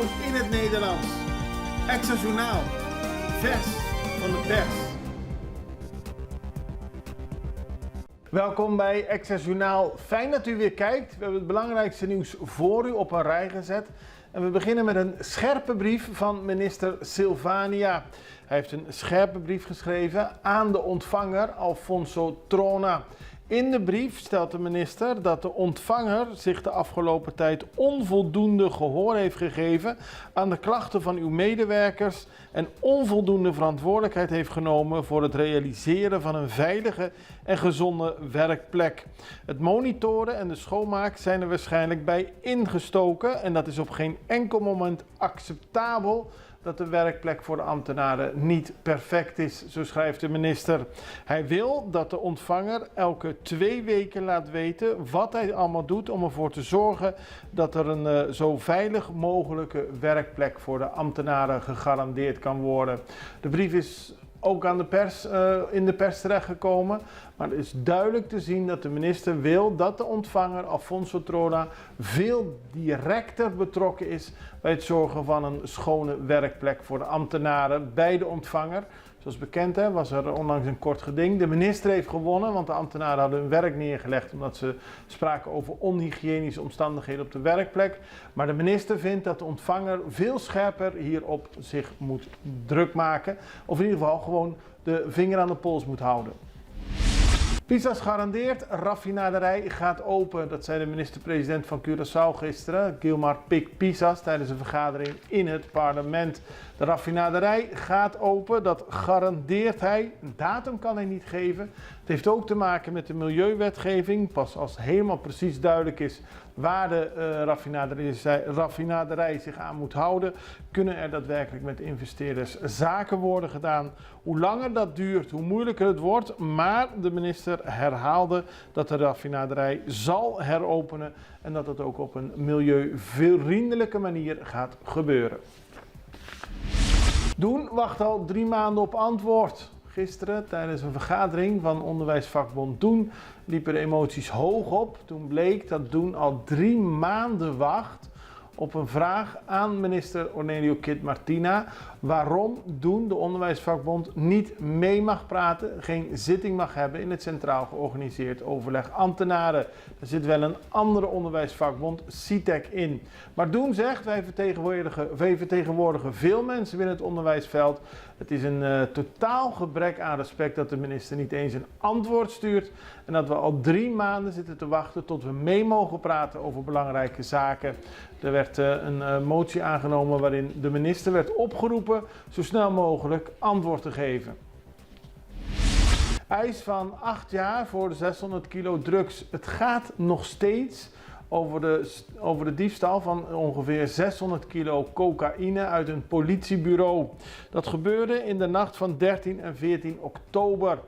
In het Nederlands. Extra Journaal. Vers van de pers. Welkom bij Extra Journaal. Fijn dat u weer kijkt. We hebben het belangrijkste nieuws voor u op een rij gezet. En we beginnen met een scherpe brief van minister Silvania. Hij heeft een scherpe brief geschreven aan de ontvanger Alfonso Trona. In de brief stelt de minister dat de ontvanger zich de afgelopen tijd onvoldoende gehoor heeft gegeven aan de klachten van uw medewerkers en onvoldoende verantwoordelijkheid heeft genomen voor het realiseren van een veilige en gezonde werkplek. Het monitoren en de schoonmaak zijn er waarschijnlijk bij ingestoken en dat is op geen enkel moment acceptabel dat de werkplek voor de ambtenaren niet perfect is, zo schrijft de minister. Hij wil dat de ontvanger elke 2 weken laat weten wat hij allemaal doet om ervoor te zorgen dat er een zo veilig mogelijke werkplek voor de ambtenaren gegarandeerd kan worden. De brief is ook aan de pers, in de pers terechtgekomen. Maar het is duidelijk te zien dat de minister wil dat de ontvanger Alfonso Trona veel directer betrokken is bij het zorgen van een schone werkplek voor de ambtenaren bij de ontvanger. Zoals bekend was er onlangs een kort geding. De minister heeft gewonnen, want de ambtenaren hadden hun werk neergelegd omdat ze spraken over onhygiënische omstandigheden op de werkplek. Maar de minister vindt dat de ontvanger veel scherper hierop zich moet druk maken. Of in ieder geval gewoon de vinger aan de pols moet houden. Pisas garandeert, raffinaderij gaat open. Dat zei de minister-president van Curaçao gisteren, Guilmar Pik Pisas, tijdens een vergadering in het parlement. De raffinaderij gaat open, dat garandeert hij. Een datum kan hij niet geven. Het heeft ook te maken met de milieuwetgeving. Pas als helemaal precies duidelijk is waar de raffinaderij zich aan moet houden, kunnen er daadwerkelijk met investeerders zaken worden gedaan. Hoe langer dat duurt, hoe moeilijker het wordt. Maar de minister herhaalde dat de raffinaderij zal heropenen en dat het ook op een milieuvriendelijke manier gaat gebeuren. Doen wacht al 3 maanden op antwoord. Gisteren tijdens een vergadering van onderwijsvakbond Doen liepen de emoties hoog op. Toen bleek dat Doen al 3 maanden wacht op een vraag aan minister Ornelio Kid Martina waarom Doen, de onderwijsvakbond, niet mee mag praten, geen zitting mag hebben in het centraal georganiseerd overleg ambtenaren. Er zit wel een andere onderwijsvakbond, CITEC, in. Maar Doen zegt, wij vertegenwoordigen veel mensen binnen het onderwijsveld. Het is een totaal gebrek aan respect dat de minister niet eens een antwoord stuurt en dat we al 3 maanden zitten te wachten tot we mee mogen praten over belangrijke zaken. Er werd een motie aangenomen waarin de minister werd opgeroepen zo snel mogelijk antwoord te geven. Eis van 8 jaar voor de 600 kilo drugs. Het gaat nog steeds over de diefstal van ongeveer 600 kilo cocaïne uit een politiebureau. Dat gebeurde in de nacht van 13 en 14 oktober.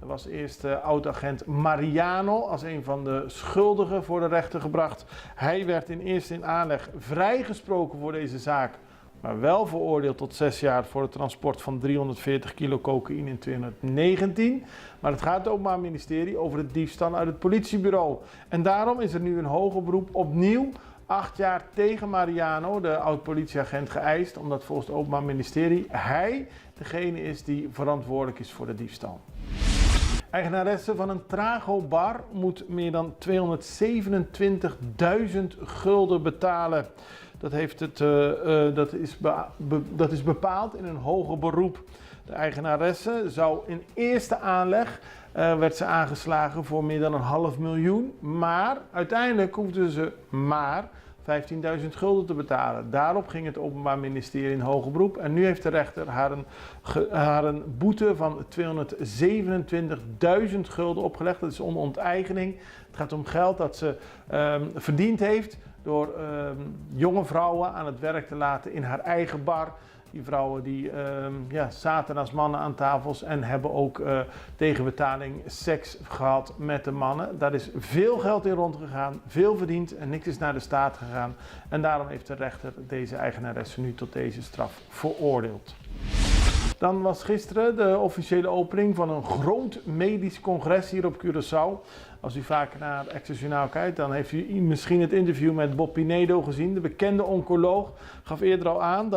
Er was eerst oud-agent Mariano als een van de schuldigen voor de rechter gebracht. Hij werd in eerste aanleg vrijgesproken voor deze zaak, maar wel veroordeeld tot 6 jaar voor het transport van 340 kilo cocaïne in 2019. Maar het gaat het Openbaar Ministerie over het diefstal uit het politiebureau. En daarom is er nu een hoger beroep opnieuw 8 jaar tegen Mariano, de oud-politieagent, geëist, omdat volgens het Openbaar Ministerie hij degene is die verantwoordelijk is voor de diefstal. Eigenaresse van een Trago-bar moet meer dan 227.000 gulden betalen. Dat is bepaald in een hoger beroep. De eigenaresse zou in eerste aanleg werd ze aangeslagen voor meer dan 500.000, maar uiteindelijk hoefde ze maar 15.000 gulden te betalen. Daarop ging het Openbaar Ministerie in hoger beroep en nu heeft de rechter haar een boete van 227.000 gulden opgelegd. Dat is een onteigening. Het gaat om geld dat ze verdiend heeft door jonge vrouwen aan het werk te laten in haar eigen bar. Die vrouwen die zaten als mannen aan tafels en hebben ook tegen betaling seks gehad met de mannen. Daar is veel geld in rondgegaan, veel verdiend en niks is naar de staat gegaan. En daarom heeft de rechter deze eigenaresse nu tot deze straf veroordeeld. Dan was gisteren de officiële opening van een groot medisch congres hier op Curaçao. Als u vaker naar Access Journaal kijkt, dan heeft u misschien het interview met Bob Pinedo gezien. De bekende oncoloog gaf eerder al aan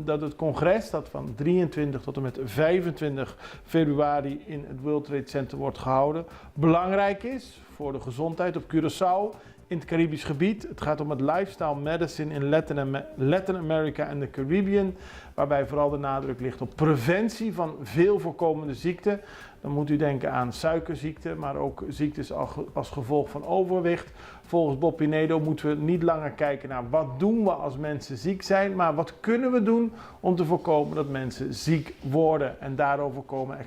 dat het congres, dat van 23 tot en met 25 februari in het World Trade Center wordt gehouden, belangrijk is voor de gezondheid op Curaçao. In het Caribisch gebied. Het gaat om het lifestyle medicine in Latin America en de Caribbean, waarbij vooral de nadruk ligt op preventie van veel voorkomende ziekten. Dan moet u denken aan suikerziekten, maar ook ziektes als gevolg van overwicht. Volgens Bob Pinedo moeten we niet langer kijken naar wat doen we als mensen ziek zijn, maar wat kunnen we doen om te voorkomen dat mensen ziek worden. En daarover komen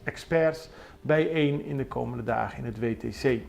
experts bijeen in de komende dagen in het WTC.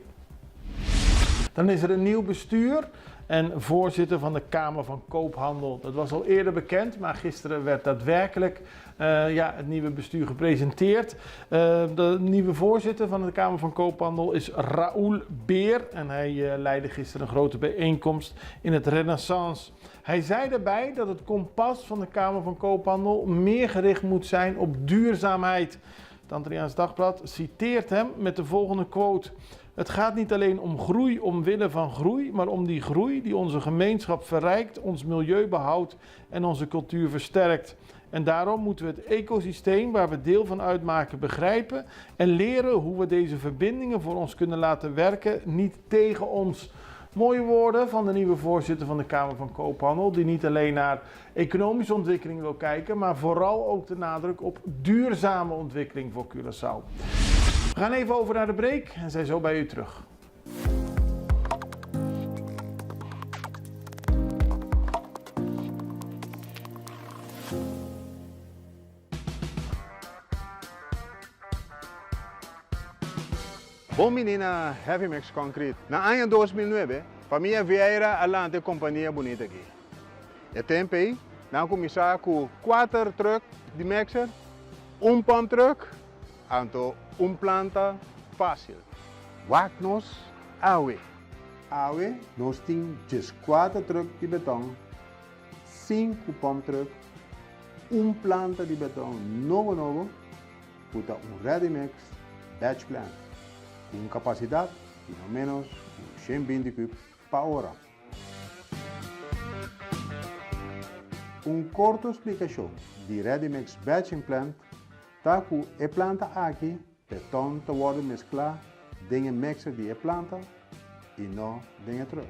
Dan is er een nieuw bestuur en voorzitter van de Kamer van Koophandel. Dat was al eerder bekend, maar gisteren werd daadwerkelijk het nieuwe bestuur gepresenteerd. De nieuwe voorzitter van de Kamer van Koophandel is Raoul Beer en hij leidde gisteren een grote bijeenkomst in het Renaissance. Hij zei daarbij dat het kompas van de Kamer van Koophandel meer gericht moet zijn op duurzaamheid. Het Antilliaans Dagblad citeert hem met de volgende quote: "Het gaat niet alleen om groei omwille van groei, maar om die groei die onze gemeenschap verrijkt, ons milieu behoudt en onze cultuur versterkt. En daarom moeten we het ecosysteem waar we deel van uitmaken begrijpen en leren hoe we deze verbindingen voor ons kunnen laten werken, niet tegen ons." Mooie woorden van de nieuwe voorzitter van de Kamer van Koophandel, die niet alleen naar economische ontwikkeling wil kijken, maar vooral ook de nadruk op duurzame ontwikkeling voor Curaçao. We gaan even over naar de break en zijn zo bij u terug. Bom menina Heavy Max Concrete. Na año 2009, familia Vieira alante companhia bonita aqui. E tempo aí, nós começamos com 4 trucks de mixer, pump truck, então planta fácil. Wat nós awe. Awe, nós temos 4 trucks de beton, 5 pump truck, planta de beton novo, puta ready mix batch plant, com capacidade de no menos 120 cubos por hora. Corta explicação de ready mix batching plant, tá com a planta aqui, beton te worden mesclado, dingen mixer die planta e não dingen truck.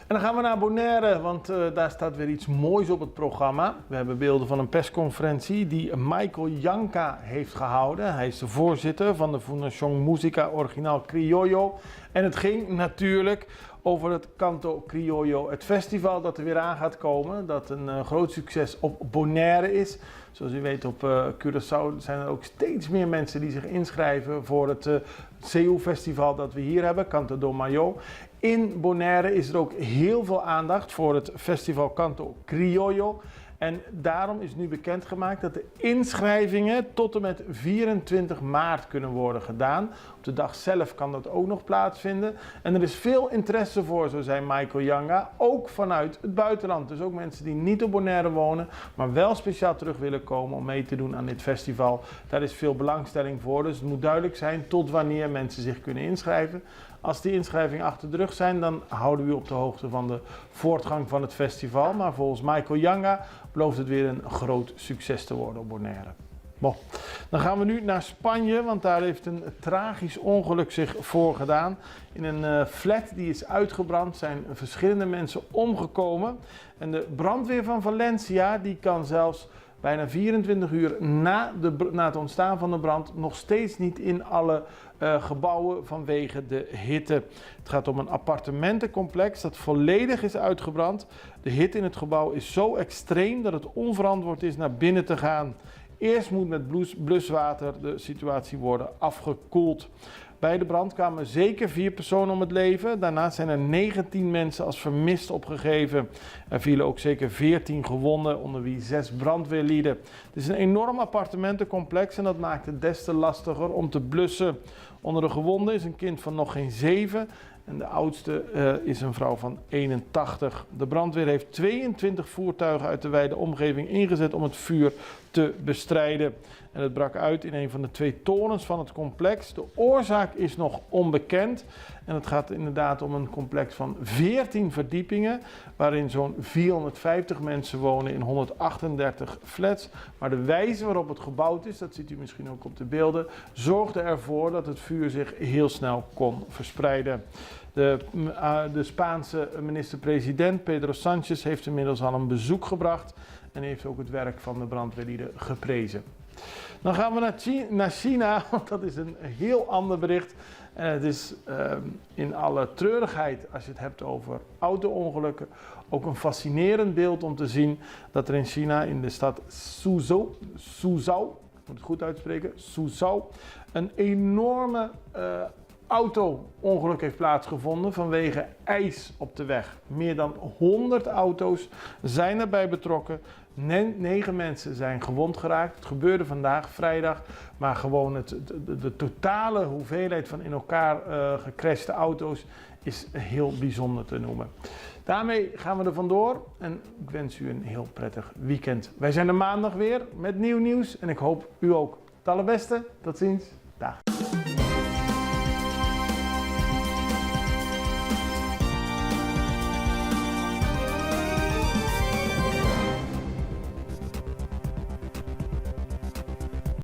En dan gaan we naar Bonaire, want daar staat weer iets moois op het programma. We hebben beelden van een persconferentie die Michael Janka heeft gehouden. Hij is de voorzitter van de Fundación Música Original Criollo. En het ging natuurlijk over het Canto Criollo, het festival dat er weer aan gaat komen. Dat een groot succes op Bonaire is. Zoals u weet, op Curaçao zijn er ook steeds meer mensen die zich inschrijven voor het CU-festival dat we hier hebben, Canto do Mayo. In Bonaire is er ook heel veel aandacht voor het festival Canto Criollo. En daarom is nu bekendgemaakt dat de inschrijvingen tot en met 24 maart kunnen worden gedaan. Op de dag zelf kan dat ook nog plaatsvinden. En er is veel interesse voor, zo zei Michael Janka, ook vanuit het buitenland. Dus ook mensen die niet op Bonaire wonen, maar wel speciaal terug willen komen om mee te doen aan dit festival. Daar is veel belangstelling voor, dus het moet duidelijk zijn tot wanneer mensen zich kunnen inschrijven. Als die inschrijvingen achter de rug zijn, dan houden we u op de hoogte van de voortgang van het festival. Maar volgens Michael Janka belooft het weer een groot succes te worden op Bonaire. Bon. Dan gaan we nu naar Spanje, want daar heeft een tragisch ongeluk zich voorgedaan. In een flat die is uitgebrand zijn verschillende mensen omgekomen. En de brandweer van Valencia die kan zelfs bijna 24 uur na het ontstaan van de brand nog steeds niet in alle gebouwen vanwege de hitte. Het gaat om een appartementencomplex dat volledig is uitgebrand. De hitte in het gebouw is zo extreem dat het onverantwoord is naar binnen te gaan. Eerst moet met bluswater de situatie worden afgekoeld. Bij de brand kwamen zeker 4 personen om het leven. Daarnaast zijn er 19 mensen als vermist opgegeven. Er vielen ook zeker 14 gewonden, onder wie 6 brandweerlieden. Het is een enorm appartementencomplex en dat maakt het des te lastiger om te blussen. Onder de gewonden is een kind van nog geen 7 en de oudste is een vrouw van 81. De brandweer heeft 22 voertuigen uit de wijde omgeving ingezet om het vuur te bestrijden. En het brak uit in een van de 2 torens van het complex. De oorzaak is nog onbekend. En het gaat inderdaad om een complex van 14 verdiepingen, waarin zo'n 450 mensen wonen in 138 flats. Maar de wijze waarop het gebouwd is, dat ziet u misschien ook op de beelden, zorgde ervoor dat het vuur zich heel snel kon verspreiden. De Spaanse minister-president Pedro Sánchez heeft inmiddels al een bezoek gebracht en heeft ook het werk van de brandweerlieden geprezen. Dan gaan we naar China, want dat is een heel ander bericht. En het is in alle treurigheid, als je het hebt over auto-ongelukken, ook een fascinerend beeld om te zien dat er in China, in de stad Suzhou, ik moet het goed uitspreken, Suzhou, een enorme auto-ongeluk heeft plaatsgevonden vanwege ijs op de weg. Meer dan 100 auto's zijn erbij betrokken. 9 mensen zijn gewond geraakt. Het gebeurde vandaag, vrijdag. Maar gewoon de totale hoeveelheid van in elkaar gecrashte auto's is heel bijzonder te noemen. Daarmee gaan we er vandoor en ik wens u een heel prettig weekend. Wij zijn er maandag weer met nieuw nieuws en ik hoop u ook. Het allerbeste. Tot ziens. Dag.